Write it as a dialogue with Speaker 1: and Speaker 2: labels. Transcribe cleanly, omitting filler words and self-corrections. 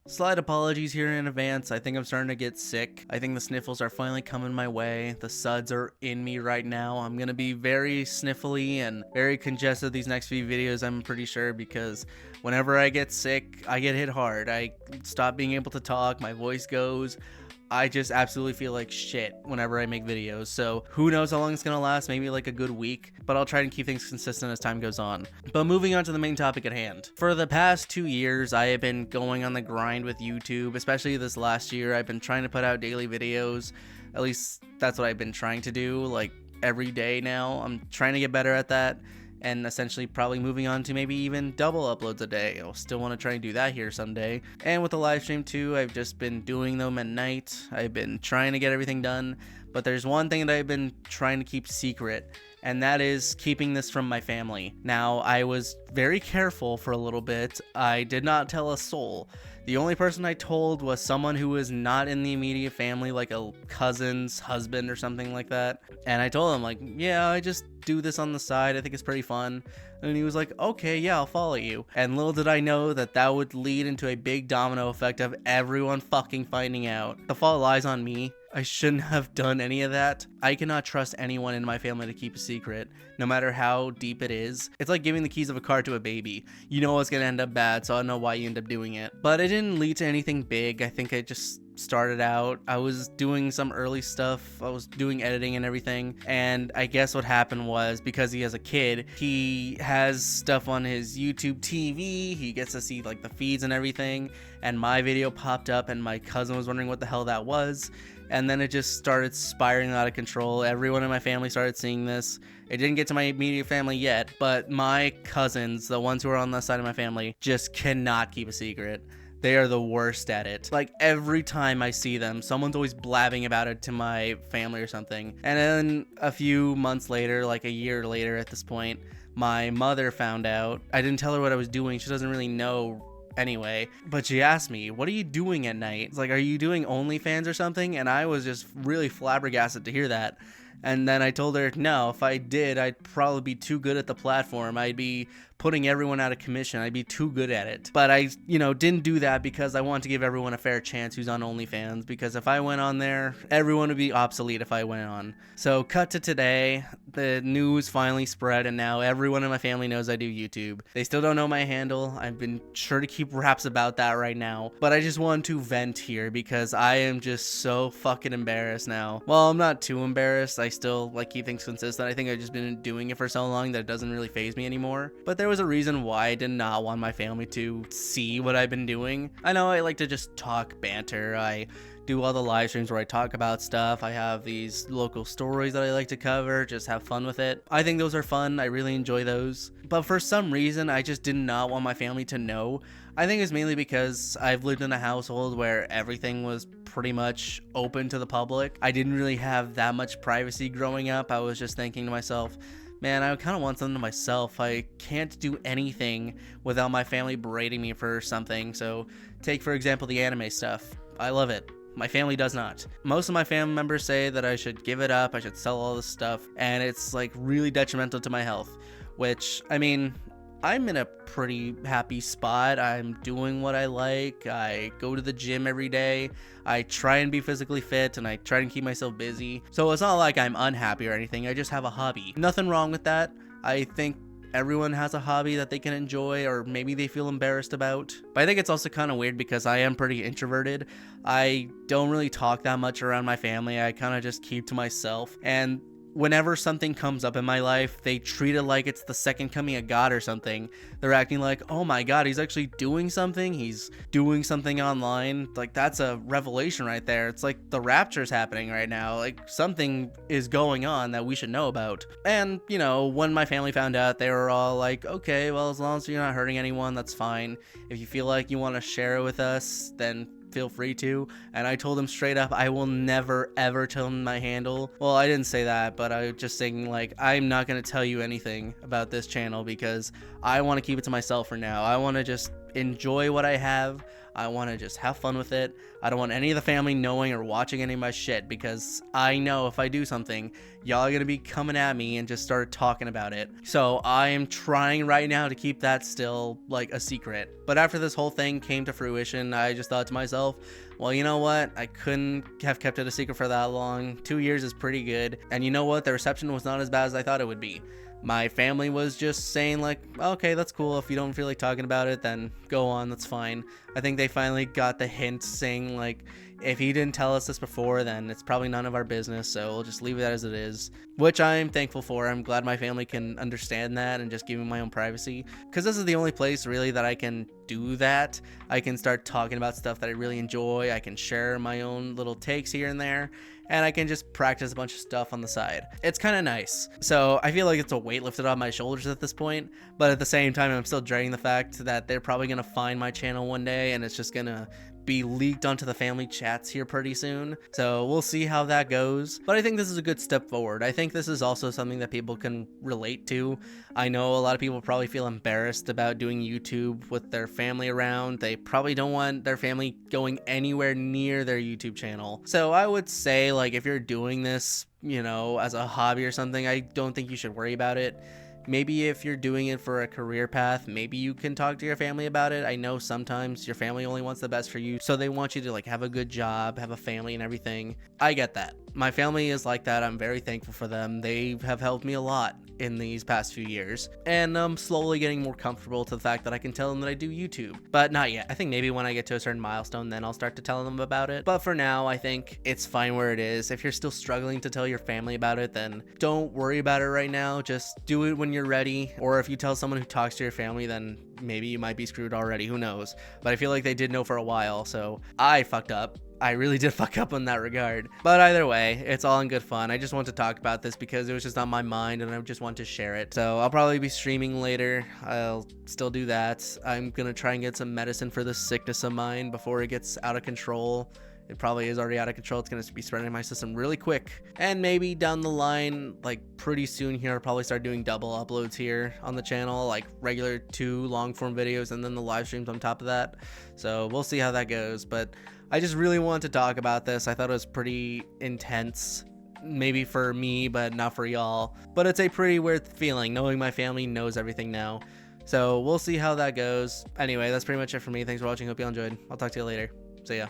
Speaker 1: Slight apologies here in advance. I think I'm starting to get sick. I think the sniffles are finally coming my way. The suds are in me right now. I'm gonna be very sniffly and very congested these next few videos, I'm pretty sure, because whenever I get sick, I get hit hard. I stop being able to talk, my voice goes. I just absolutely feel like shit whenever I make videos. So who knows how long it's gonna last, maybe like a good week, but I'll try to keep things consistent as time goes on. But moving on to the main topic at hand. For the past 2 years, I have been going on the grind with YouTube, especially this last year. I've been trying to put out daily videos. At least that's what I've been trying to do, like every day now. I'm trying to get better at that, and essentially probably moving on to maybe even double uploads a day. I'll still want to try and do that here someday. And with the live stream too, I've just been doing them at night. I've been trying to get everything done, but there's one thing that I've been trying to keep secret, and that is keeping this from my family. Now, I was very careful for a little bit. I did not tell a soul. The only person I told was someone who was not in the immediate family, like a cousin's husband or something like that. And I told him, like, yeah, I just do this on the side. I think it's pretty fun. And he was like, okay, yeah, I'll follow you. And little did I know that that would lead into a big domino effect of everyone fucking finding out. The fault lies on me. I shouldn't have done any of that. I cannot trust anyone in my family to keep a secret, no matter how deep it is. It's like giving the keys of a car to a baby. You know it's gonna end up bad, so I don't know why you end up doing it. But it didn't lead to anything big. I think I just started out. I was doing some early stuff. I was doing editing and everything. And I guess what happened was, because he has a kid, he has stuff on his YouTube TV. He gets to see like the feeds and everything. And my video popped up and my cousin was wondering what the hell that was. And then it just started spiraling out of control. Everyone in my family started seeing this. It didn't get to my immediate family yet, but my cousins, the ones who are on the side of my family, just cannot keep a secret. They are the worst at it. Like every time I see them, someone's always blabbing about it to my family or something. And then a few months later, like a year later at this point, my mother found out. I didn't tell her what I was doing. She doesn't really know anyway, but she asked me, what are you doing at night? It's like, are you doing OnlyFans or something? And I was just really flabbergasted to hear that. And then I told her, no, if I did, I'd probably be too good at the platform. I'd be putting everyone out of commission. I'd be too good at it. But I, didn't do that because I wanted to give everyone a fair chance who's on OnlyFans. Because if I went on there, everyone would be obsolete if I went on. So cut to today, the news finally spread, and now everyone in my family knows I do YouTube. They still don't know my handle. I've been sure to keep wraps about that right now. But I just wanted to vent here because I am just so fucking embarrassed now. Well, I'm not too embarrassed. I still keep things consistent. I think I've just been doing it for so long that it doesn't really faze me anymore. But there was a reason why I did not want my family to see what I've been doing. I know I like to just talk banter. I do all the live streams where I talk about stuff. I have these local stories that I like to cover, just have fun with it. I think those are fun. I really enjoy those. But for some reason, I just did not want my family to know. I think it's mainly because I've lived in a household where everything was pretty much open to the public. I didn't really have that much privacy growing up. I was just thinking to myself, man, I kind of want something to myself. I can't do anything without my family berating me for something. So take, for example, the anime stuff. I love it. My family does not. Most of my family members say that I should give it up, I should sell all this stuff, and it's really detrimental to my health, which, I mean, I'm in a pretty happy spot. I'm doing what I like. I go to the gym every day. I try and be physically fit, and I try and keep myself busy. So it's not like I'm unhappy or anything. I just have a hobby. Nothing wrong with that. I think everyone has a hobby that they can enjoy, or maybe they feel embarrassed about. But I think it's also kind of weird because I am pretty introverted. I don't really talk that much around my family. I kind of just keep to myself. And whenever something comes up in my life, they treat it like it's the second coming of God or something. They're acting like, oh my God, he's actually doing something. He's doing something online. Like, that's a revelation right there. It's like the rapture's happening right now. Like, something is going on that we should know about. And, when my family found out, they were all like, okay, well, as long as you're not hurting anyone, that's fine. If you feel like you want to share it with us, then feel free to. And I told him straight up, I will never ever tell him my handle. Well, I didn't say that, but I was just saying, I'm not going to tell you anything about this channel because I want to keep it to myself for now. I want to just enjoy what I have. I want to just have fun with it. I don't want any of the family knowing or watching any of my shit, because I know if I do something, y'all are going to be coming at me and just start talking about it. So I am trying right now to keep that still like a secret. But after this whole thing came to fruition, I just thought to myself, well, you know what? I couldn't have kept it a secret for that long. 2 years is pretty good. And you know what? The reception was not as bad as I thought it would be. My family was just saying like, okay, that's cool. If you don't feel like talking about it, then go on, that's fine. I think they finally got the hint, saying like, if he didn't tell us this before, then it's probably none of our business, so we'll just leave it as it is, which I'm thankful for. I'm glad my family can understand that and just give me my own privacy, because this is the only place really that I can do that. I can start talking about stuff that I really enjoy. I can share my own little takes here and there, and I can just practice a bunch of stuff on the side. It's kind of nice. So I feel like it's a weight lifted off my shoulders at this point, but at the same time, I'm still dreading the fact that they're probably going to find my channel one day and it's just going to be leaked onto the family chats here pretty soon. So we'll see how that goes. But I think this is a good step forward. I think this is also something that people can relate to. I know a lot of people probably feel embarrassed about doing YouTube with their family around. They probably don't want their family going anywhere near their YouTube channel. So I would say, like, if you're doing this, you know, as a hobby or something, I don't think you should worry about it. Maybe if you're doing it for a career path, maybe you can talk to your family about it. I know sometimes your family only wants the best for you, so they want you to like have a good job, have a family and everything. I get that. My family is like that. I'm very thankful for them. They have helped me a lot in these past few years, and I'm slowly getting more comfortable to the fact that I can tell them that I do YouTube, but not yet. I think maybe when I get to a certain milestone, then I'll start to tell them about it. But for now, I think it's fine where it is. If you're still struggling to tell your family about it, then don't worry about it right now. Just do it when you're ready. Or if you tell someone who talks to your family, then maybe you might be screwed already. Who knows? But I feel like they did know for a while, so I fucked up. I really did fuck up in that regard. But either way, it's all in good fun. I just want to talk about this because it was just on my mind and I just want to share it. So I'll probably be streaming later. I'll still do that. I'm gonna try and get some medicine for this sickness of mine before it gets out of control. It probably is already out of control. It's going to be spreading in my system really quick. And maybe down the line, like pretty soon here, I'll probably start doing double uploads here on the channel, like regular 2 long form videos and then the live streams on top of that. So we'll see how that goes. But I just really wanted to talk about this. I thought it was pretty intense. Maybe for me, but not for y'all. But it's a pretty weird feeling knowing my family knows everything now. So we'll see how that goes. Anyway, that's pretty much it for me. Thanks for watching. Hope you all enjoyed. I'll talk to you later.